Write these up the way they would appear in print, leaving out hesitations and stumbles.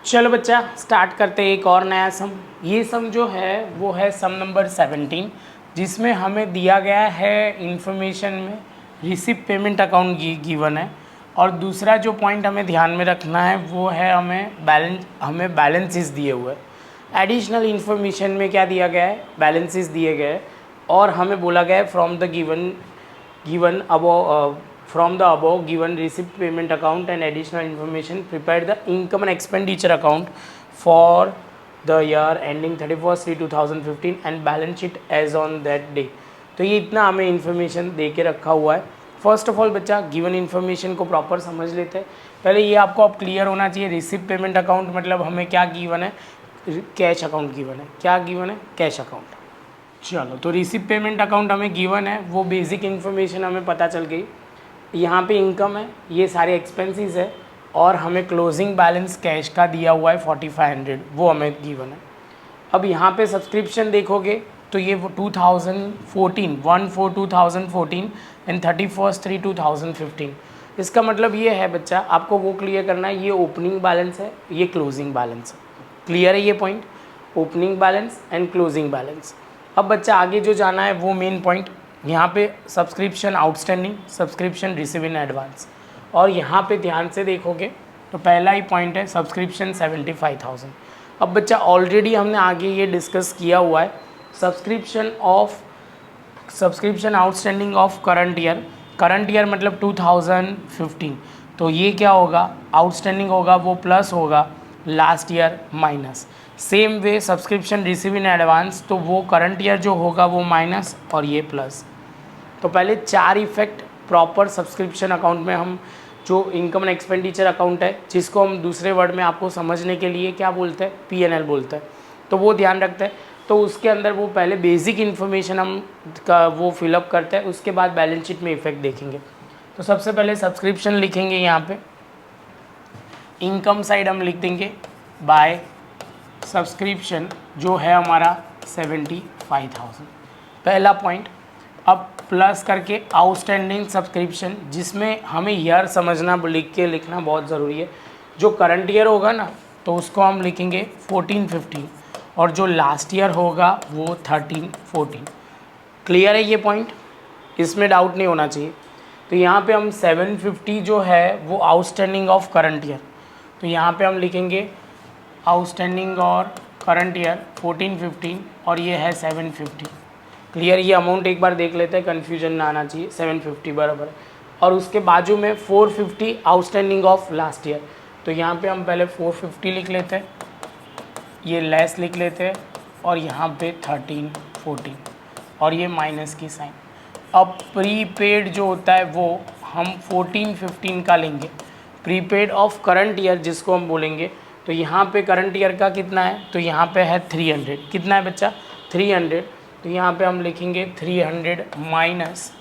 चलो बच्चा स्टार्ट करते हैं एक और नया सम। ये सम जो है वो है सम नंबर 17, जिसमें हमें दिया गया है इंफॉर्मेशन में रिसिप्ट पेमेंट अकाउंट गिवन है। और दूसरा जो पॉइंट हमें ध्यान में रखना है वो है हमें बैलेंसेस दिए हुए हैं। एडिशनल इन्फॉर्मेशन में क्या दिया गया है, बैलेंसेस दिए गए हैं। और हमें बोला गया है from the given above from the above given receipt payment account and additional information prepare the income and expenditure account for the year ending 31/3/2015 and balance sheet as on that day। तो ये इतना हमें information दे के रखा हुआ है। First of all बच्चा given information को प्रॉपर समझ लेते हैं। पहले ये आपको अब क्लियर होना चाहिए, रिसिप्ट पेमेंट अकाउंट मतलब हमें क्या गिवन है, कैश अकाउंट गिवन है। क्या गिवन है, कैश अकाउंट। चलो तो रिसिप्ट पेमेंट अकाउंट हमें गिवन है, वो बेसिक इन्फॉर्मेशन हमें पता चल गई। यहाँ पे इनकम है, ये सारे एक्सपेंसेस है, और हमें क्लोजिंग बैलेंस कैश का दिया हुआ है 4500, वो हमें गिवन है। अब यहाँ पे सब्सक्रिप्शन देखोगे तो ये 2014 1/4/2014 एंड 31/3/2015। इसका मतलब ये है बच्चा, आपको वो क्लियर करना है, ये ओपनिंग बैलेंस है, ये क्लोजिंग बैलेंस है। क्लियर है ये point, opening balance and closing balance. अब बच्चा आगे जो जाना है वो मेन पॉइंट, यहाँ पे subscription outstanding, subscription receive in advance. और यहाँ पे ध्यान से देखोगे तो पहला ही पॉइंट है सब्सक्रिप्शन 75,000। अब बच्चा ऑलरेडी हमने आगे ये डिस्कस किया हुआ है, subscription outstanding of current year मतलब 2015। तो ये क्या होगा, आउटस्टैंडिंग होगा वो प्लस होगा, last year minus. Same way subscription receive in advance, तो वो करंट ईयर जो होगा वो माइनस और ये प्लस। तो पहले चार इफेक्ट प्रॉपर सब्सक्रिप्शन अकाउंट में हम जो इनकम एंड एक्सपेंडिचर अकाउंट है, जिसको हम दूसरे वर्ड में आपको समझने के लिए क्या बोलते हैं, P&L बोलते हैं, तो वो ध्यान रखते हैं। तो उसके अंदर वो पहले बेसिक इन्फॉर्मेशन हम का वो फिलअप करते हैं, उसके बाद बैलेंस शीट में इफेक्ट देखेंगे। तो सबसे पहले सब्सक्रिप्शन लिखेंगे, यहाँ पे इनकम साइड हम लिख देंगे बाय सब्सक्रिप्शन जो है हमारा 75,000, पहला पॉइंट। अब प्लस करके आउटस्टैंडिंग सब्सक्रिप्शन, जिसमें हमें ईयर समझना, लिख के लिखना बहुत ज़रूरी है। जो करंट ईयर होगा ना तो उसको हम लिखेंगे 14-15, और जो लास्ट ईयर होगा वो 13-14। क्लियर है ये पॉइंट, इसमें डाउट नहीं होना चाहिए। तो यहाँ पे हम 750 जो है वो आउटस्टैंडिंग ऑफ करंट ईयर, तो यहाँ पे हम लिखेंगे आउटस्टैंडिंग और करंट ईयर 14-15, और ये है 750। क्लियर, ये अमाउंट एक बार देख लेते हैं, कन्फ्यूजन ना आना चाहिए। 750 बराबर, और उसके बाजू में 450 आउटस्टैंडिंग ऑफ लास्ट ईयर, तो यहाँ पे हम पहले 450 लिख लेते हैं, ये लेस लिख लेते हैं, और यहाँ पे 13-14, और ये माइनस की साइन। अब प्रीपेड जो होता है वो हम 14-15 का लेंगे, प्रीपेड ऑफ करंट ईयर जिसको हम बोलेंगे। तो यहाँ पे करंट ईयर का कितना है, तो यहाँ पे है 300। कितना है बच्चा, 300। तो यहाँ पे हम लिखेंगे 300 माइनस,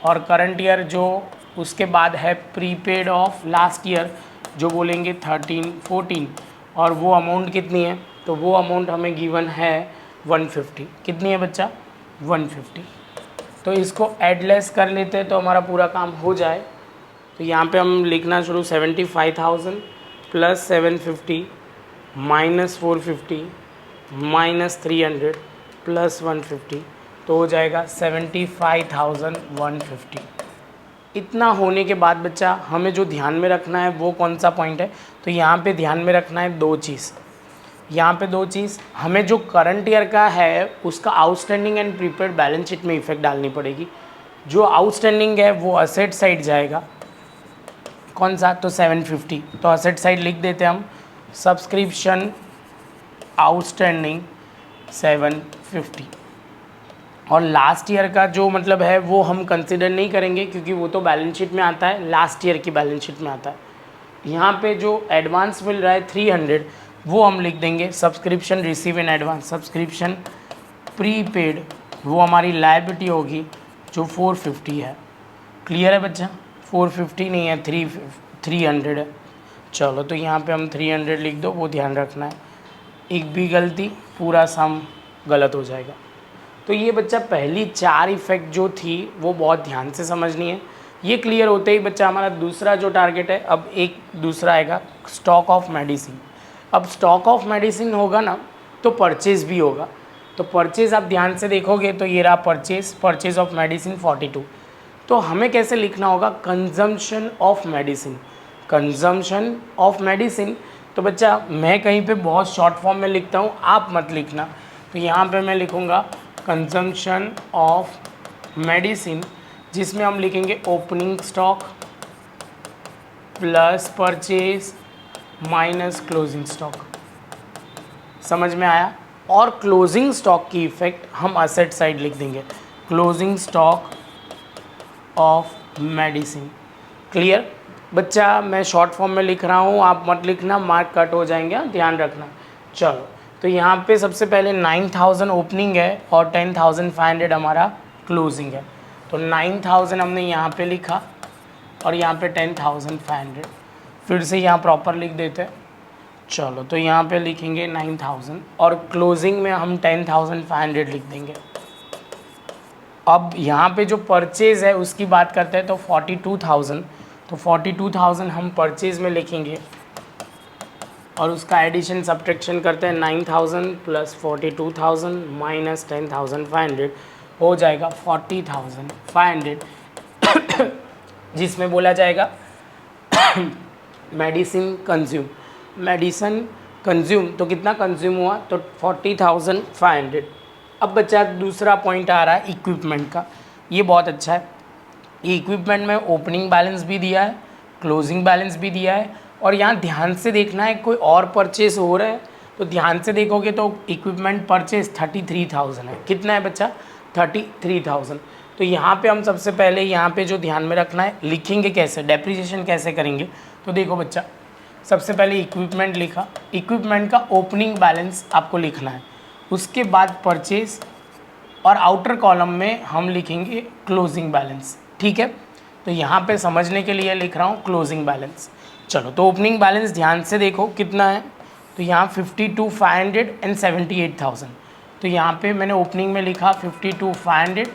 और करंट ईयर जो उसके बाद है प्रीपेड ऑफ लास्ट ईयर जो बोलेंगे 13-14, और वो अमाउंट कितनी है, तो वो अमाउंट हमें गिवन है 150। कितनी है बच्चा, 150। तो इसको एडलेस कर लेते हैं तो हमारा पूरा काम हो जाए। तो यहाँ पे हम लिखना शुरू, 75,000 प्लस 750 माइनस 450 माइनस 300 प्लस 150, तो हो जाएगा 75,150। इतना होने के बाद बच्चा हमें जो ध्यान में रखना है वो कौन सा पॉइंट है, तो यहाँ पे ध्यान में रखना है दो चीज़। यहाँ पे दो चीज़, हमें जो करंट ईयर का है उसका outstanding and prepaid balance sheet में इफेक्ट डालनी पड़ेगी। जो आउटस्टैंडिंग है वो असेट साइड जाएगा, कौन सा, तो 750। तो असेट साइड लिख देते हैं हम, सब्सक्रिप्शन आउटस्टैंडिंग 750। और लास्ट ईयर का जो मतलब है वो हम कंसिडर नहीं करेंगे, क्योंकि वो तो बैलेंस शीट में आता है, लास्ट ईयर की बैलेंस शीट में आता है। यहाँ पे जो एडवांस मिल रहा है 300, वो हम लिख देंगे subscription receive in advance. Subscription prepaid वो हमारी लायबिलिटी होगी जो 450 है। क्लियर है बच्चा, 450 नहीं है, 300 है। चलो तो यहाँ पे हम 300 लिख दो, वो ध्यान रखना है, एक भी गलती पूरा सम गलत हो जाएगा। तो ये बच्चा पहली चार इफेक्ट जो थी वो बहुत ध्यान से समझनी है। ये क्लियर होते ही बच्चा हमारा दूसरा जो टारगेट है, अब एक दूसरा आएगा स्टॉक ऑफ मेडिसिन। अब स्टॉक ऑफ मेडिसिन होगा ना तो परचेज भी होगा, तो परचेज आप ध्यान से देखोगे तो ये रहा परचेज ऑफ मेडिसिन 42। तो हमें कैसे लिखना होगा, consumption of medicine, consumption of medicine. तो बच्चा मैं कहीं पे बहुत शॉर्ट फॉर्म में लिखता हूँ, आप मत लिखना। तो यहाँ पे मैं लिखूँगा कंजम्पशन ऑफ मेडिसिन, जिसमें हम लिखेंगे opening stock plus purchase minus closing stock. समझ में आया। और क्लोजिंग स्टॉक की इफेक्ट हम असेट साइड लिख देंगे, closing stock of medicine. Clear बच्चा, मैं शॉर्ट फॉर्म में लिख रहा हूँ, आप मत लिखना, मार्क कट हो जाएंगे, ध्यान रखना। चलो, तो यहाँ पे सबसे पहले 9000 ओपनिंग है और 10500 हमारा क्लोजिंग है। तो 9000 हमने यहाँ पे लिखा और यहाँ पे 10500, फिर से यहाँ प्रॉपर लिख देते हैं। चलो, तो यहाँ पे लिखेंगे 9000 और क्लोजिंग में हम 10500 लिख देंगे। अब यहाँ पे जो परचेज़ है उसकी बात करते हैं, तो 42000, तो 42000 हम परचेज़ में लिखेंगे और उसका एडिशन सब्ट्रैक्शन करते हैं, 9000 प्लस 42000 माइनस 10500 हो जाएगा 40500, जिसमें बोला जाएगा मेडिसिन कंज्यूम, तो कितना कंज्यूम हुआ, तो 40500। अब बच्चा दूसरा पॉइंट आ रहा है इक्विपमेंट का, ये बहुत अच्छा है। ये इक्विपमेंट में ओपनिंग बैलेंस भी दिया है, क्लोजिंग बैलेंस भी दिया है, और यहाँ ध्यान से देखना है कोई और परचेस हो रहा है, तो ध्यान से देखोगे तो इक्विपमेंट परचेस 33000 है। कितना है बच्चा, 33000। तो यहाँ पे हम सबसे पहले यहाँ पे जो ध्यान में रखना है, लिखेंगे कैसे, डेप्रिसिएशन कैसे करेंगे। तो देखो बच्चा, सबसे पहले इक्विपमेंट लिखा, इक्विपमेंट का ओपनिंग बैलेंस आपको लिखना है, उसके बाद परचेज, और आउटर कॉलम में हम लिखेंगे क्लोजिंग बैलेंस। ठीक है, तो यहाँ पे समझने के लिए लिख रहा हूँ क्लोजिंग बैलेंस। चलो, तो ओपनिंग बैलेंस ध्यान से देखो कितना है, तो यहाँ 52,500 एंड 78,000। तो यहाँ पे मैंने ओपनिंग में लिखा 52,500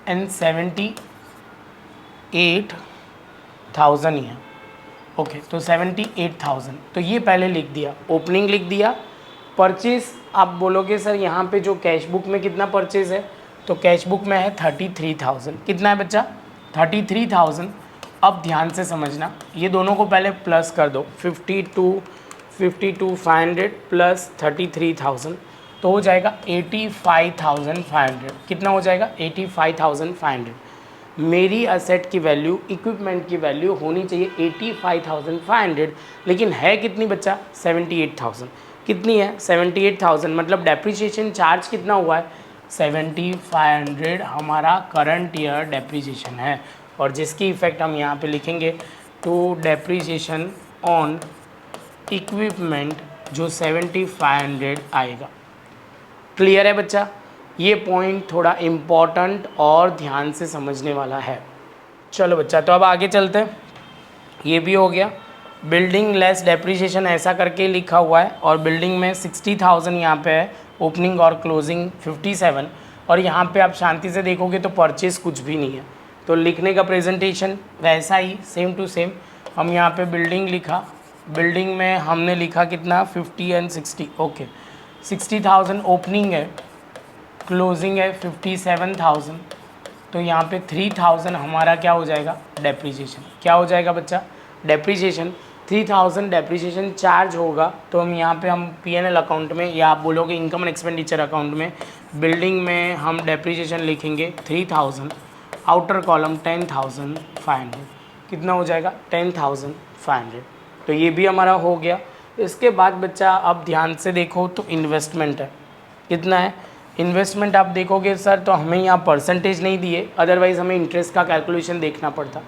एंड 78,000 ही है। ओके, तो 78,000, तो ये पहले लिख दिया, ओपनिंग लिख दिया। परचेज आप बोलोगे सर यहाँ पे जो कैश बुक में कितना परचेज है, तो कैश बुक में है 33,000। कितना है बच्चा, 33,000। अब ध्यान से समझना, ये दोनों को पहले प्लस कर दो, 52,500 प्लस 33,000, तो हो जाएगा 85,500। कितना हो जाएगा, 85,500। मेरी असेट की वैल्यू, इक्विपमेंट की वैल्यू होनी चाहिए 85,500, लेकिन है कितनी बच्चा, 78,000। कितनी है, 78,000, मतलब डेप्रिसिएशन चार्ज कितना हुआ है, 7500 हमारा करंट ईयर डेप्रिसिएशन है, और जिसकी इफ़ेक्ट हम यहाँ पे लिखेंगे टू डेप्रिसिएशन ऑन इक्विपमेंट, जो 7500 आएगा। क्लियर है बच्चा, ये पॉइंट थोड़ा इम्पॉर्टेंट और ध्यान से समझने वाला है। चलो बच्चा, तो अब आगे चलते हैं। ये भी हो गया, बिल्डिंग लेस डेप्रिसिएशन ऐसा करके लिखा हुआ है, और बिल्डिंग में 60,000 यहाँ पे है, ओपनिंग और क्लोजिंग 57, और यहाँ पे आप शांति से देखोगे तो परचेज कुछ भी नहीं है। तो लिखने का प्रेजेंटेशन वैसा ही सेम टू सेम, हम यहाँ पे बिल्डिंग लिखा, बिल्डिंग में हमने लिखा कितना, 50 एंड 60। ओके, 60,000 ओपनिंग है, क्लोजिंग है 57,000, तो यहाँ पे 3,000 हमारा क्या हो जाएगा, डेप्रिसिएशन। क्या हो जाएगा बच्चा, डेप्रिसिएशन। 3,000 डेप्रिसिएशन चार्ज होगा, तो हम यहाँ पे हम P&L अकाउंट में, या आप बोलोगे इनकम एंड एक्सपेंडिचर अकाउंट में, बिल्डिंग में हम डेप्रिसिएशन लिखेंगे 3,000, आउटर कॉलम 10,500। कितना हो जाएगा, 10,500। तो ये भी हमारा हो गया। इसके बाद बच्चा अब ध्यान से देखो तो इन्वेस्टमेंट है, कितना है इन्वेस्टमेंट। आप देखोगे सर तो हमें यहाँ परसेंटेज नहीं दिए, अदरवाइज़ हमें इंटरेस्ट का कैलकुलेशन देखना पड़ता,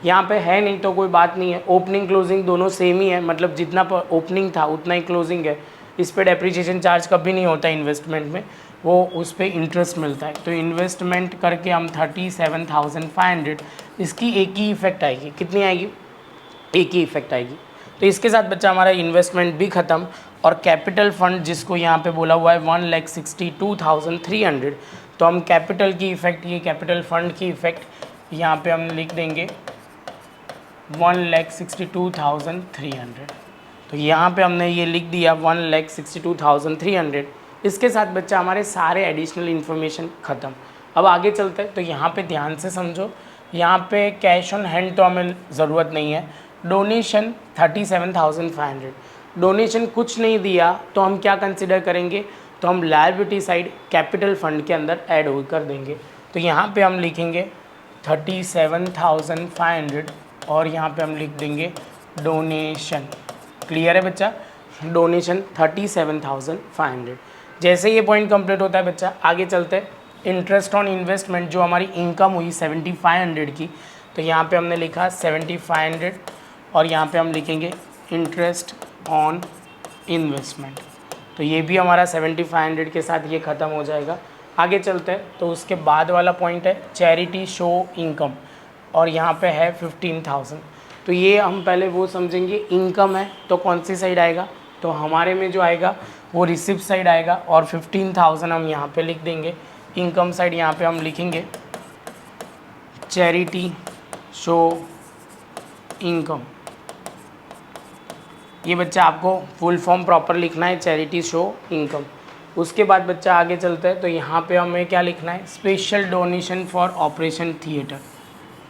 यहाँ पे है नहीं तो कोई बात नहीं है। ओपनिंग क्लोजिंग दोनों सेम ही है, मतलब जितना ओपनिंग था उतना ही क्लोजिंग है। इस पर डेप्रिसिएशन चार्ज कभी नहीं होता इन्वेस्टमेंट में, वो उस पर इंटरेस्ट मिलता है। तो इन्वेस्टमेंट करके हम 37,500, इसकी एक ही इफेक्ट आएगी। कितनी आएगी, एक ही इफेक्ट आएगी। तो इसके साथ बच्चा हमारा इन्वेस्टमेंट भी ख़त्म, और कैपिटल फंड जिसको यहाँ पे बोला हुआ है 1,62,300, तो हम कैपिटल की इफ़ेक्ट, ये कैपिटल फंड की इफ़ेक्ट यहाँ पे हम लिख देंगे 1,62,300। तो यहाँ पे हमने ये लिख दिया 1,62,300। इसके साथ बच्चा हमारे सारे एडिशनल इन्फॉर्मेशन ख़त्म। अब आगे चलते हैं, तो यहाँ पे ध्यान से समझो। यहाँ पे कैश ऑन हैंड तो हमें ज़रूरत नहीं है। डोनेशन 37,500, डोनेशन कुछ नहीं दिया तो हम क्या कंसिडर करेंगे, तो हम लायबिलिटी साइड कैपिटल फंड के अंदर ऐड हो कर देंगे। तो यहाँ पे हम लिखेंगे 37,500 और यहाँ पे हम लिख देंगे डोनेशन। क्लियर है बच्चा, डोनेशन 37,500। जैसे ये पॉइंट कंप्लीट होता है बच्चा, आगे चलते हैं। इंटरेस्ट ऑन इन्वेस्टमेंट जो हमारी इनकम हुई 7,500 की, तो यहाँ पे हमने लिखा 7,500 और यहाँ पे हम लिखेंगे इंटरेस्ट ऑन इन्वेस्टमेंट। तो ये भी हमारा 7,500 के साथ ये ख़त्म हो जाएगा। आगे चलते हैं, तो उसके बाद वाला पॉइंट है चैरिटी शो इनकम और यहाँ पे है 15,000। तो ये हम पहले वो समझेंगे, इनकम है तो कौन सी साइड आएगा, तो हमारे में जो आएगा वो रिसिप्ट साइड आएगा और 15,000 हम यहाँ पे लिख देंगे। इनकम साइड यहाँ पे हम लिखेंगे चैरिटी शो इनकम। ये बच्चा आपको फुल फॉर्म प्रॉपर लिखना है, चैरिटी शो इनकम। उसके बाद बच्चा आगे चलता है, तो यहाँ पे हमें क्या लिखना है, special donation for operation theatre.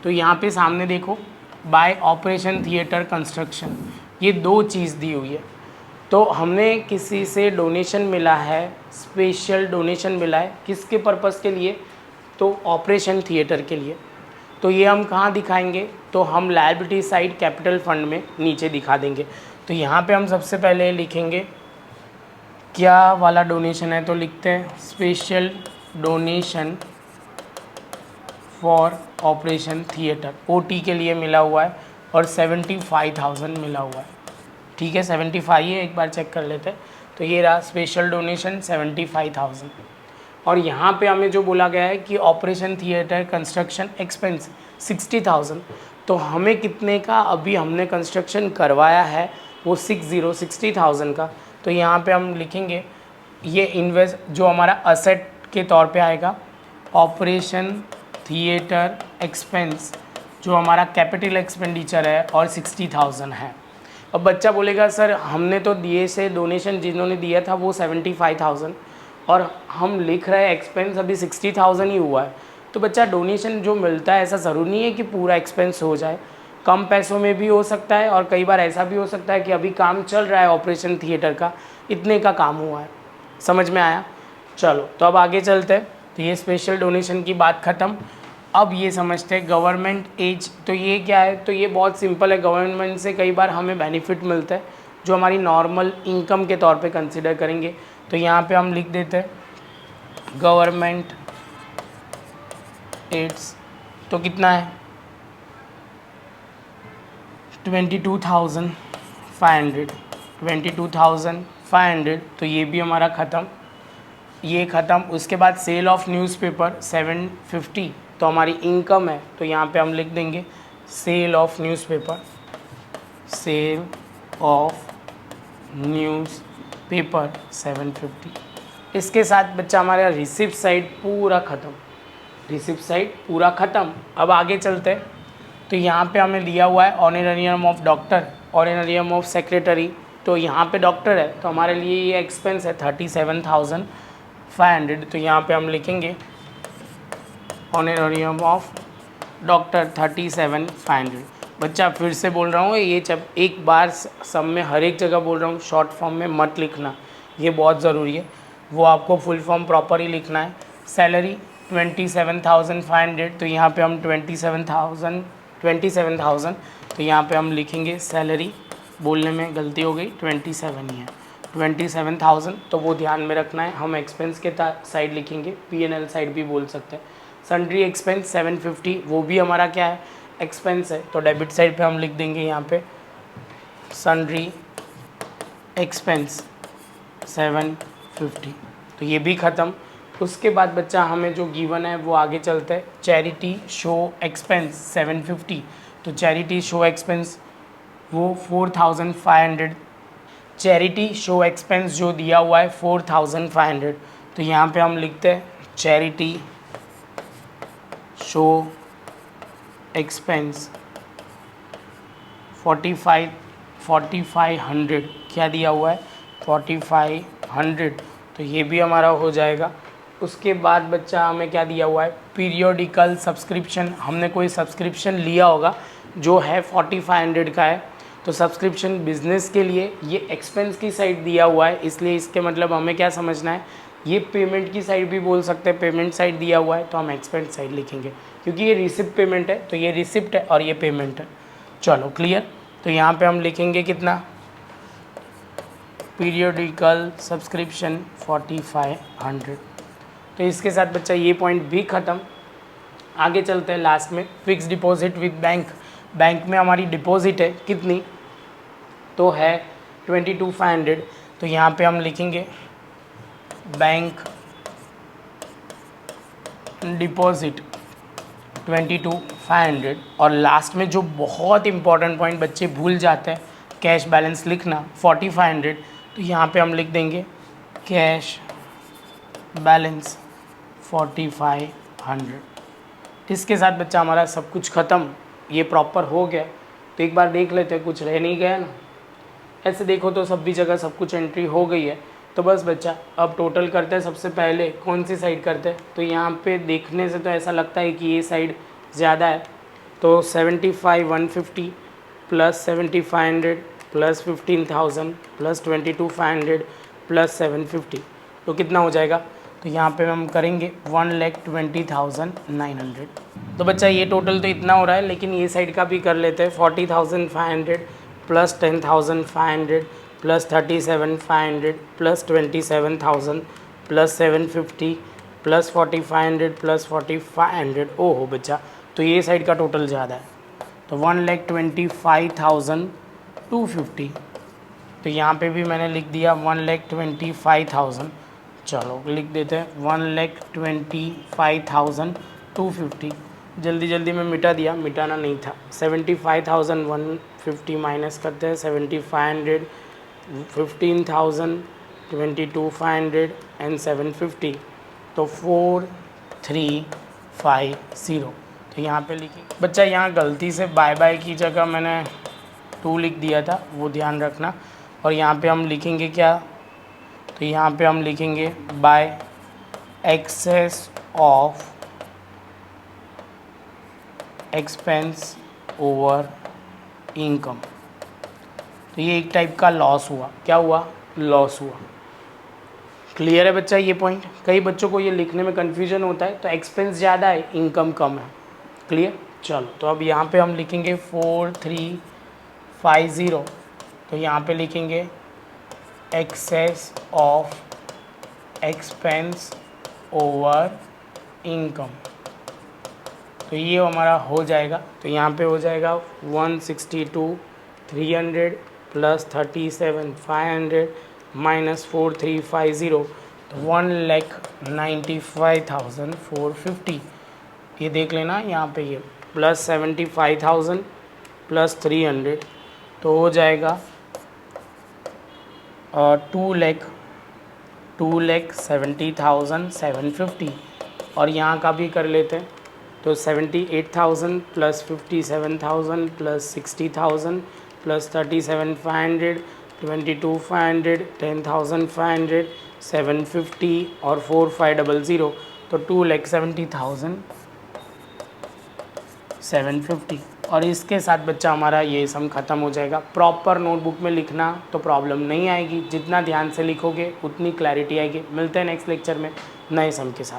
तो यहाँ पे सामने देखो, बाय ऑपरेशन थिएटर कंस्ट्रक्शन, ये दो चीज़ दी हुई है। तो हमने किसी से डोनेशन मिला है, स्पेशल डोनेशन मिला है, किसके पर्पज़ के लिए, तो ऑपरेशन थिएटर के लिए। तो ये हम कहाँ दिखाएंगे, तो हम लायबिलिटी साइड कैपिटल फंड में नीचे दिखा देंगे। तो यहाँ पे हम सबसे पहले लिखेंगे क्या वाला डोनेशन है, तो लिखते हैं special donation for operation theatre, OT के लिए मिला हुआ है और 75,000 मिला हुआ है। ठीक है, 75 है, एक बार चेक कर लेते हैं। तो ये रहा स्पेशल डोनेशन 75,000। और यहाँ पे हमें जो बोला गया है कि ऑपरेशन थिएटर कंस्ट्रक्शन एक्सपेंस 60,000, तो हमें कितने का अभी हमने कंस्ट्रक्शन करवाया है, वो 60,000 का। तो यहाँ पे हम लिखेंगे ये इन्वेस्ट जो हमारा असेट के तौर पे आएगा, ऑपरेशन थिएटर एक्सपेंस जो हमारा कैपिटल एक्सपेंडिचर है और 60,000 है। अब बच्चा बोलेगा सर हमने तो दिए से डोनेशन जिन्होंने दिया था वो 75,000 और हम लिख रहे हैं एक्सपेंस अभी 60,000 ही हुआ है। तो बच्चा डोनेशन जो मिलता है ऐसा ज़रूरी नहीं है कि पूरा एक्सपेंस हो जाए, कम पैसों में भी हो सकता है और कई बार ऐसा भी हो सकता है कि अभी काम चल रहा है ऑपरेशन थिएटर का, इतने का काम हुआ है। समझ में आया? चलो तो अब आगे चलते हैं। तो ये स्पेशल डोनेशन की बात ख़त्म। अब ये समझते हैं गवर्नमेंट एज। तो ये क्या है, तो ये बहुत सिंपल है। गवर्नमेंट से कई बार हमें बेनिफिट मिलता है जो हमारी नॉर्मल इनकम के तौर पे कंसिडर करेंगे। तो यहाँ पे हम लिख देते हैं गवर्नमेंट एड्स। तो कितना है 22,500, 22,500। तो ये भी हमारा ख़त्म, ये ख़त्म। उसके बाद सेल ऑफ न्यूज़पेपर 750, तो हमारी इनकम है। तो यहाँ पे हम लिख देंगे sale of newspaper, sale of newspaper 750। इसके साथ बच्चा हमारा रिसिप्ट साइड पूरा ख़त्म, रिसिप्ट साइड पूरा ख़त्म। अब आगे चलते हैं। तो यहाँ पे हमें दिया हुआ है honorarium of doctor, honorarium of secretary. तो यहाँ पे डॉक्टर है तो हमारे लिए ये एक्सपेंस है 37,500। तो यहाँ पे हम लिखेंगे ऑनरेरियम ऑफ डॉक्टर 37,500। बच्चा फिर से बोल रहा हूँ, ये जब एक बार सब में हर एक जगह बोल रहा हूँ, शॉर्ट फॉर्म में मत लिखना, ये बहुत ज़रूरी है। वो आपको फुल फॉर्म प्रॉपर ही लिखना है। सैलरी 27,500, तो यहाँ पे हम 27,000। तो यहाँ पे हम लिखेंगे सैलरी, बोलने में गलती हो गई, 27 ही है, 27,000। तो वो ध्यान में रखना है। हम एक्सपेंस के साइड लिखेंगे, P&L साइड भी बोल सकते हैं। सन्ड्री एक्सपेंस 750, वो भी हमारा क्या है, एक्सपेंस है। तो डेबिट साइड पे हम लिख देंगे यहाँ पे सन्ड्री एक्सपेंस 750। तो ये भी ख़त्म। उसके बाद बच्चा हमें जो गिवन है वो आगे चलता है। चैरिटी शो एक्सपेंस 750, तो चैरिटी शो एक्सपेंस वो 4,500। चैरिटी शो एक्सपेंस जो दिया हुआ है 4,500। तो यहाँ पे हम लिखते हैं चैरिटी शो एक्सपेंस 45 4500 क्या दिया हुआ है 4500, तो ये भी हमारा हो जाएगा। उसके बाद बच्चा हमें क्या दिया हुआ है पीरियोडिकल सब्सक्रिप्शन, हमने कोई सब्सक्रिप्शन लिया होगा जो है 4500 का है, तो सब्सक्रिप्शन बिजनेस के लिए ये एक्सपेंस की साइड दिया हुआ है, इसलिए इसके मतलब हमें क्या समझना है, ये पेमेंट की साइड भी बोल सकते हैं, पेमेंट साइड दिया हुआ है तो हम एक्सपेंस साइड लिखेंगे, क्योंकि ये रिसिप्ट पेमेंट है, तो ये रिसिप्ट है और ये पेमेंट है। चलो क्लियर, तो यहाँ पे हम लिखेंगे कितना पीरियोडिकल सब्सक्रिप्शन 4500। तो इसके साथ बच्चा ये पॉइंट भी ख़त्म। आगे चलते हैं लास्ट में, fix deposit with bank. Bank में हमारी डिपॉजिट है कितनी, तो है 22,500, तो यहाँ पे हम लिखेंगे बैंक डिपॉजिट 22,500। और लास्ट में जो बहुत इंपॉर्टेंट पॉइंट बच्चे भूल जाते हैं, कैश बैलेंस लिखना 4500, तो यहाँ पे हम लिख देंगे कैश बैलेंस 4500। इसके साथ बच्चा हमारा सब कुछ ख़त्म, ये प्रॉपर हो गया। तो एक बार देख लेते हैं, कुछ रह नहीं गया ना, ऐसे देखो तो सब भी जगह सब कुछ एंट्री हो गई है। तो बस बच्चा अब टोटल करते हैं। सबसे पहले कौन सी साइड करते हैं, तो यहाँ पे देखने से तो ऐसा लगता है कि ये साइड ज़्यादा है, तो 75,150 प्लस 7,500 प्लस 15,000 प्लस 22,500 प्लस 750, तो कितना हो जाएगा, तो यहाँ पे हम करेंगे 1,20,900। तो बच्चा ये टोटल तो इतना हो रहा है, लेकिन ये साइड का भी कर लेते हैं। 40,500 plus 10,500 plus 37,500 plus 27,000 plus 750 plus 4,500 plus 4,500। ओहो बच्चा, तो ये साइड का टोटल ज़्यादा है, तो 1,25,250। तो यहाँ पे भी मैंने लिख दिया 1,25,000। चलो लिख देते हैं 1,25,250। जल्दी जल्दी में मिटा दिया, मिटाना नहीं था। 75,150 माइनस करते हैं 7,500, 15,000, 22,500 एंड 750, तो 4,350। तो यहाँ पे लिखिए बच्चा, यहाँ गलती से बाय बाय की जगह मैंने 2 लिख दिया था, वो ध्यान रखना। और यहाँ पे हम लिखेंगे क्या, तो यहाँ पे हम लिखेंगे bye access of expense over income. तो ये एक टाइप का लॉस हुआ। क्या हुआ, लॉस हुआ। क्लियर है बच्चा ये पॉइंट। कई बच्चों को ये लिखने में कन्फ्यूजन होता है, तो एक्सपेंस ज़्यादा है, इनकम कम है। क्लियर, चलो तो अब यहाँ पे हम लिखेंगे 4,350। तो यहाँ पे लिखेंगे excess of expense over income, तो ये हमारा हो जाएगा। तो यहाँ पे हो जाएगा 162,300 प्लस 37,500 माइनस 4,350, तो 1,95,450। ये देख लेना यहाँ पे, ये प्लस 75,000 प्लस 300, तो हो जाएगा 2,70,750। और यहाँ का भी कर लेते हैं, तो 78,000 प्लस 57,000 प्लस 60,000 प्लस 37,500 22,500 10,500 750 और 4,500, तो 2,70,750। और इसके साथ बच्चा हमारा ये सम ख़त्म हो जाएगा। प्रॉपर नोटबुक में लिखना तो प्रॉब्लम नहीं आएगी, जितना ध्यान से लिखोगे उतनी क्लैरिटी आएगी। मिलते हैं नेक्स्ट लेक्चर में नए सम के साथ।